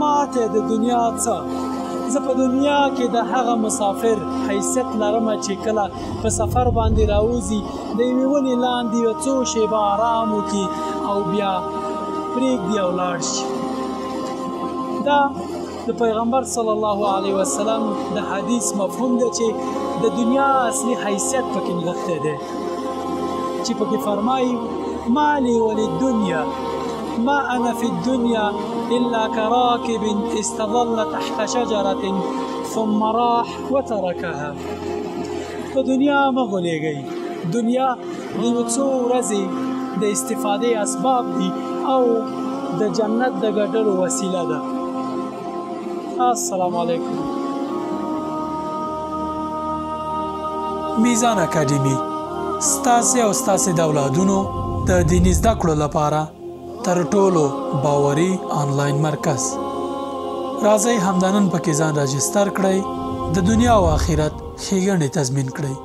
ما ته د دنیا څه، زه په دنیا کې د هغه مسافر حیثیت لرم چې کله په سفر باندې راوځي د یوې ونې لاندې یو څو شیبه آرام وکړي او بیا پرېږدي او لاړ شي. دا د پیغمبر صلی الله علیه وسلم د حدیث مفهوم دی چې د دنیا اصلي حیثیت پکې نغښتی دی، چې پکې فرمایي مالی وللدنیا ما انا فی الدنیا الا كراكب استظل تحت شجرة ثم راح وتركها. په دنیا مه غولېږئ، دنیا د یو څو ورځې د استفادې اسباب دي او د جنت د ګټلو وسیله ده. السلام علیکم. میزان اکاډمي ستاسې او ستاسې د اولادونو د دیني زده کړو لپاره تر ټولو باوري آنلاین مرکز. راځئ همدا نن پکې ځان راجستر کړئ، د دنیا او آخرت ښېګڼې تضمین کړئ.